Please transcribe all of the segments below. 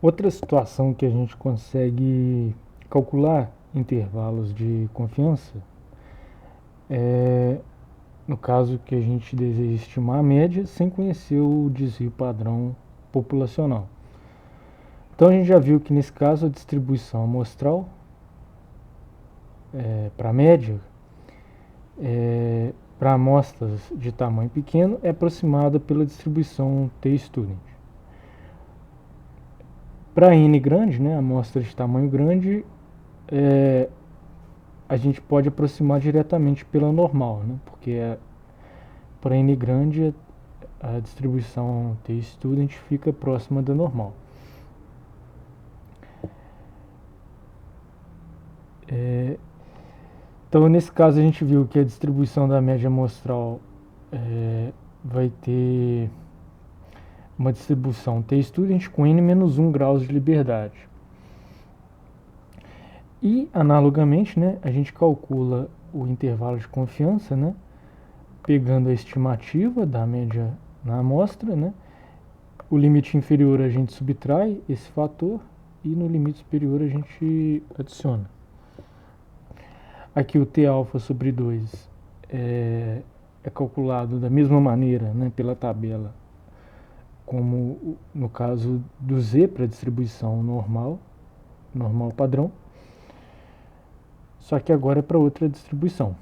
Outra situação que a gente consegue calcular intervalos de confiança é no caso que a gente deseja estimar a média sem conhecer o desvio padrão populacional. Então a gente já viu que nesse caso a distribuição amostral para a média para amostras de tamanho pequeno é aproximada pela distribuição t-student. Para n grande, né, amostra de tamanho grande, a gente pode aproximar diretamente pela normal, né, porque para n grande a distribuição t-student fica próxima da normal. Então nesse caso a gente viu que a distribuição da média amostral vai ter uma distribuição t-student com n-1 graus de liberdade. E analogamente, né, a gente calcula o intervalo de confiança, né, pegando a estimativa da média na amostra, né, o limite inferior a gente subtrai esse fator e no limite superior a gente adiciona. Aqui o T-alfa sobre 2 é calculado da mesma maneira, né, pela tabela, como no caso do Z para distribuição normal padrão, só que agora é para outra distribuição.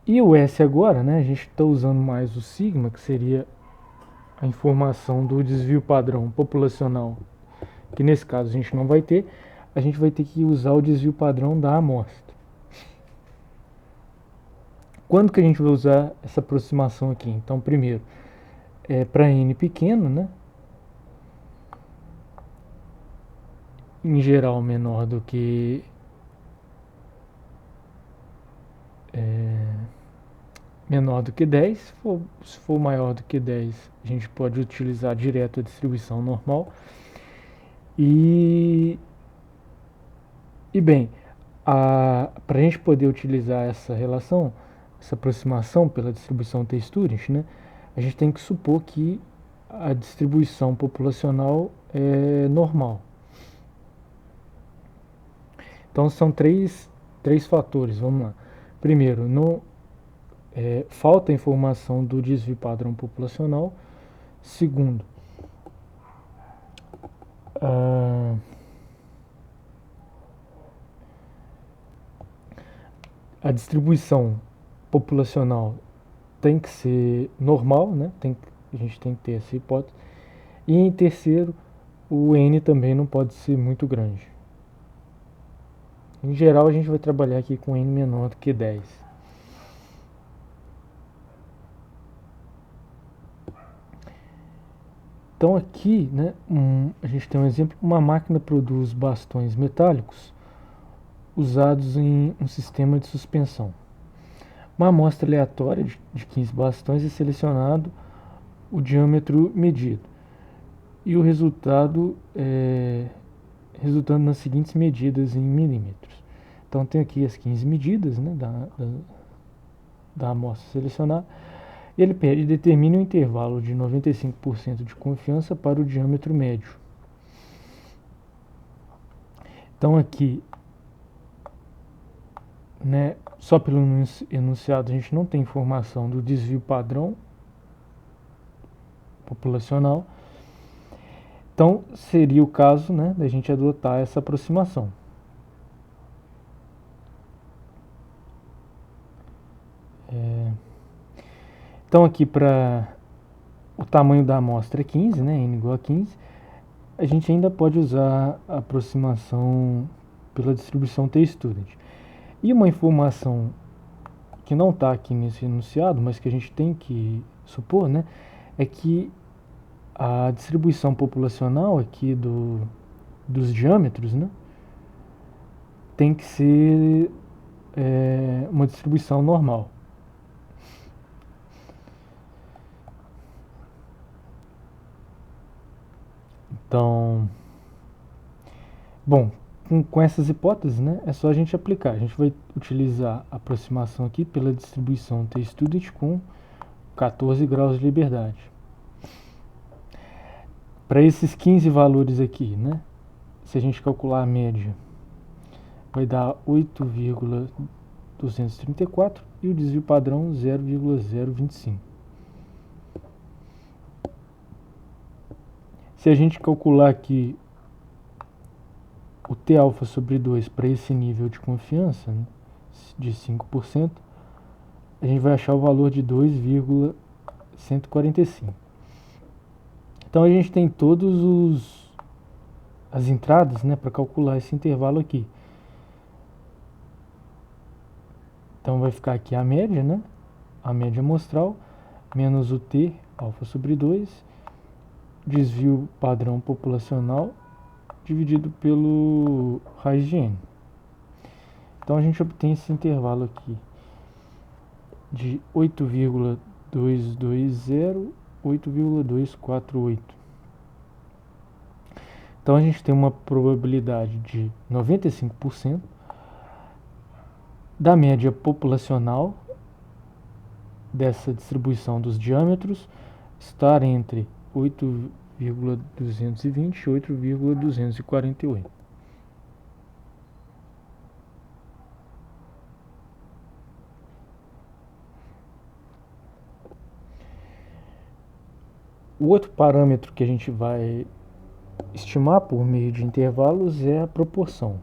E o S agora, né, a gente está usando mais o sigma, que seria a informação do desvio padrão populacional, que nesse caso a gente não vai ter, a gente vai ter que usar o desvio padrão da amostra. Quando que a gente vai usar essa aproximação aqui? Então, primeiro, para n pequeno, né, em geral menor do que menor do que 10, se for maior do que 10, a gente pode utilizar direto a distribuição normal. E bem, para a gente poder utilizar essa relação, essa aproximação pela distribuição t-student, né, a gente tem que supor que a distribuição populacional é normal. Então são três fatores, vamos lá. Primeiro, falta informação do desvio padrão populacional. Segundo, a distribuição populacional tem que ser normal, né? A gente tem que ter essa hipótese. E em terceiro, o N também não pode ser muito grande. Em geral, a gente vai trabalhar aqui com N menor do que 10. Então aqui, né, a gente tem um exemplo, uma máquina produz bastões metálicos usados em um sistema de suspensão. Uma amostra aleatória de 15 bastões é selecionado o diâmetro medido e o resultado resultando nas seguintes medidas em milímetros. Então tem aqui as 15 medidas, né, da amostra selecionada. Ele pede determine um intervalo de 95% de confiança para o diâmetro médio. Então aqui, né, só pelo enunciado a gente não tem informação do desvio padrão populacional. Então seria o caso, né, da gente adotar essa aproximação. Então aqui para o tamanho da amostra é 15, né, n igual a 15, a gente ainda pode usar a aproximação pela distribuição t-student. E uma informação que não está aqui nesse enunciado, mas que a gente tem que supor, né, é que a distribuição populacional aqui dos diâmetros, né, tem que ser uma distribuição normal. Então, bom, com essas hipóteses, né, é só a gente aplicar. A gente vai utilizar a aproximação aqui pela distribuição t-student com 14 graus de liberdade. Para esses 15 valores aqui, né? Se a gente calcular a média, vai dar 8,234 e o desvio padrão 0,025. Se a gente calcular aqui o T alfa sobre 2 para esse nível de confiança, né, de 5%, a gente vai achar o valor de 2,145. Então a gente tem todos as entradas, né, para calcular esse intervalo aqui. Então vai ficar aqui a média, né, a média amostral, menos o T alfa sobre 2, desvio padrão populacional, dividido pelo raiz de n. Então a gente obtém esse intervalo aqui de 8,220, 8,248. Então a gente tem uma probabilidade de 95% da média populacional dessa distribuição dos diâmetros estar entre 8,220 e 8,248. O outro parâmetro que a gente vai estimar por meio de intervalos é a proporção.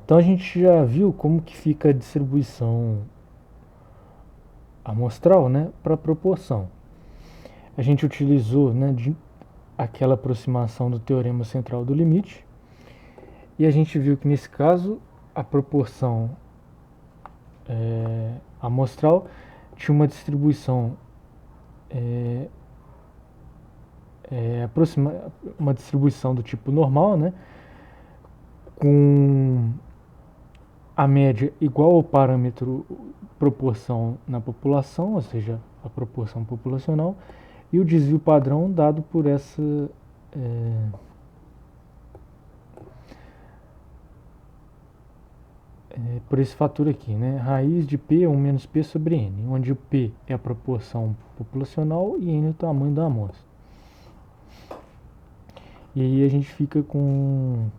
Então a gente já viu como que fica a distribuição amostral, né, para proporção. A gente utilizou, né, aquela aproximação do teorema central do limite, e a gente viu que nesse caso a proporção amostral tinha uma distribuição uma distribuição do tipo normal, né, com a média igual ao parâmetro proporção na população, ou seja, a proporção populacional, e o desvio padrão dado por essa por esse fator aqui, né? Raiz de P é 1 menos P sobre N, onde o P é a proporção populacional e N é o tamanho da amostra. E aí a gente fica com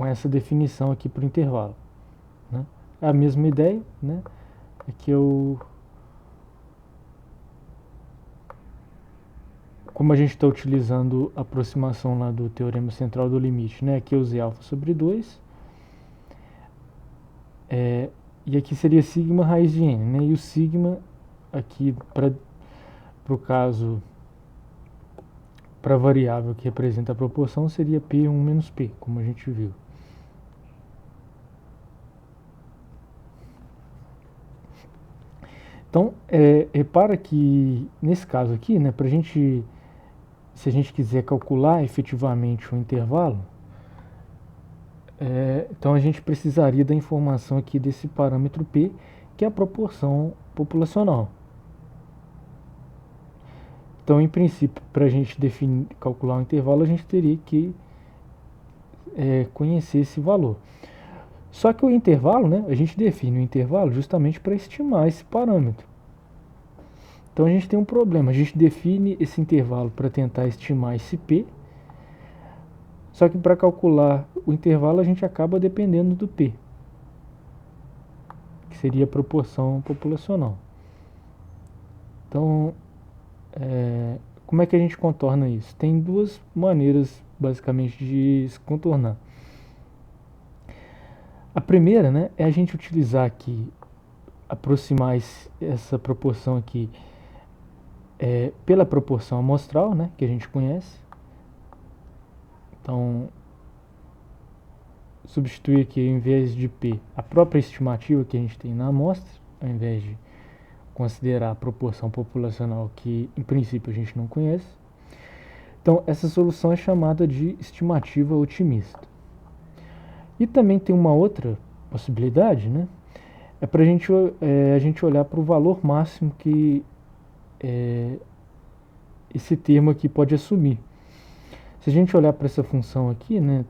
essa definição aqui para o intervalo, né? A mesma ideia, né? Aqui como a gente está utilizando a aproximação lá do teorema central do limite, né? Aqui eu usei alfa sobre 2. E aqui seria sigma raiz de n, né? E o sigma aqui para o caso, para a variável que representa a proporção, seria P1 menos P, como a gente viu. Então, repara que nesse caso aqui, né, se a gente quiser calcular efetivamente o intervalo, então a gente precisaria da informação aqui desse parâmetro P, que é a proporção populacional. Então, em princípio, para a gente calcular o intervalo, a gente teria que conhecer esse valor. Só que o intervalo, né, a gente define o intervalo justamente para estimar esse parâmetro. Então a gente tem um problema, a gente define esse intervalo para tentar estimar esse P, só que para calcular o intervalo a gente acaba dependendo do P, que seria a proporção populacional. Então, como é que a gente contorna isso? Tem duas maneiras, basicamente, de se contornar. A primeira, né, é a gente utilizar aqui, aproximar essa proporção aqui pela proporção amostral, né, que a gente conhece. Então, substituir aqui, ao invés de P, a própria estimativa que a gente tem na amostra, ao invés de considerar a proporção populacional que, em princípio, a gente não conhece. Então, essa solução é chamada de estimativa otimista. E também tem uma outra possibilidade, né? É para a gente olhar para o valor máximo que esse termo aqui pode assumir. Se a gente olhar para essa função aqui, né,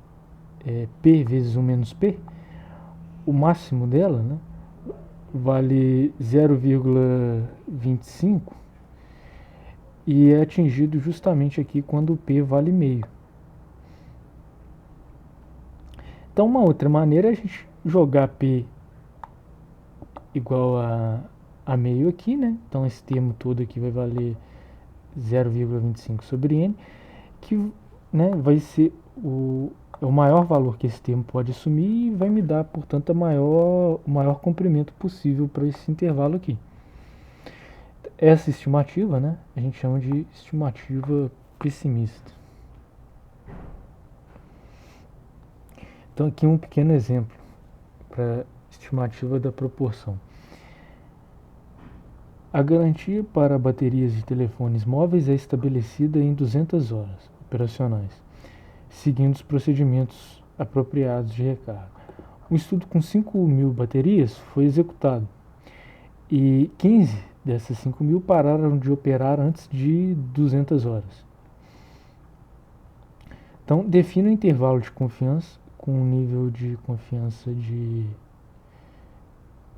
P vezes 1 menos P, o máximo dela, né, vale 0,25 e é atingido justamente aqui quando o P vale meio. Então uma outra maneira é a gente jogar P igual a meio aqui, né? Então esse termo todo aqui vai valer 0,25 sobre n, que, né, vai ser o maior valor que esse termo pode assumir e vai me dar, portanto, o maior comprimento possível para esse intervalo aqui. Essa estimativa, né, a gente chama de estimativa pessimista. Então aqui um pequeno exemplo para estimativa da proporção. A garantia para baterias de telefones móveis é estabelecida em 200 horas operacionais, seguindo os procedimentos apropriados de recarga. Um estudo com 5.000 baterias foi executado e 15 dessas 5.000 pararam de operar antes de 200 horas. Então, defina um intervalo de confiança com um nível de confiança de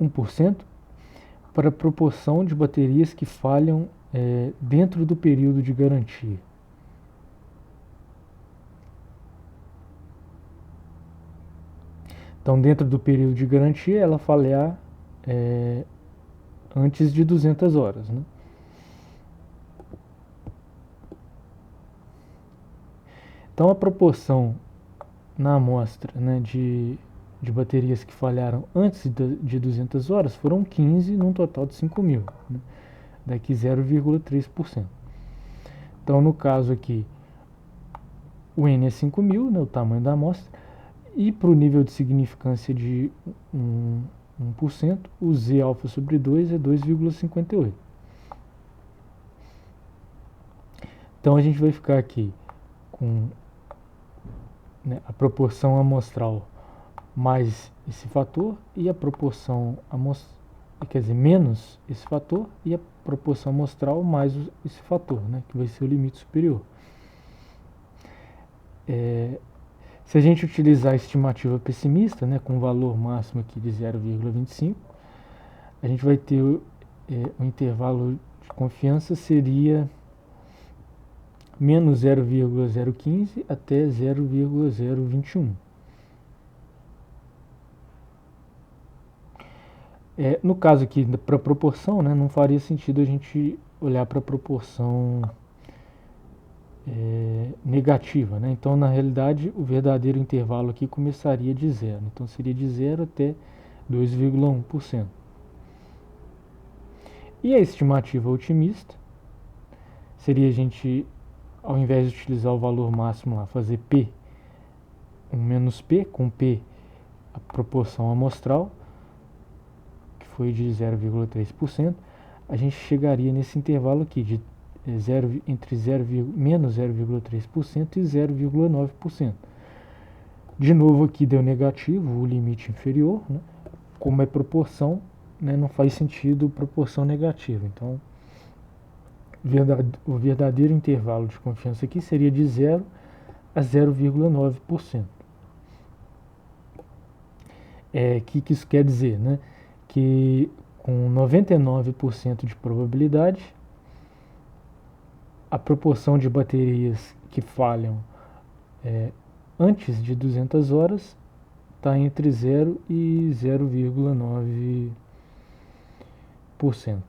1% para a proporção de baterias que falham dentro do período de garantia. Então, dentro do período de garantia, ela falhar antes de 200 horas. Né? Então, a proporção na amostra, né, de baterias que falharam antes de 200 horas foram 15 num total de 5.000, né? Daqui 0,3%. Então, no caso aqui, o N é 5.000, né, o tamanho da amostra, e para o nível de significância de 1%, o Z alfa sobre 2 é 2,58. Então, a gente vai ficar aqui com, né, a proporção amostral mais esse fator e a proporção menos esse fator e a proporção amostral mais esse fator, né, que vai ser o limite superior. Se a gente utilizar a estimativa pessimista, né, com o valor máximo aqui de 0,25, a gente vai ter o intervalo de confiança seria menos 0,015 até 0,021. No caso aqui, para proporção, né, não faria sentido a gente olhar para a proporção negativa. Né? Então, na realidade, o verdadeiro intervalo aqui começaria de 0. Então, seria de 0 até 2,1%. E a estimativa otimista seria a gente, ao invés de utilizar o valor máximo lá, fazer P, um menos P, com P a proporção amostral, que foi de 0,3%, a gente chegaria nesse intervalo aqui de entre menos 0,3% e 0,9%. De novo aqui deu negativo, o limite inferior, né? Como é proporção, né, não faz sentido proporção negativa. Então, o verdadeiro intervalo de confiança aqui seria de 0 a 0,9%. Que isso quer dizer? Né? Que com 99% de probabilidade, a proporção de baterias que falham antes de 200 horas está entre 0 e 0,9%.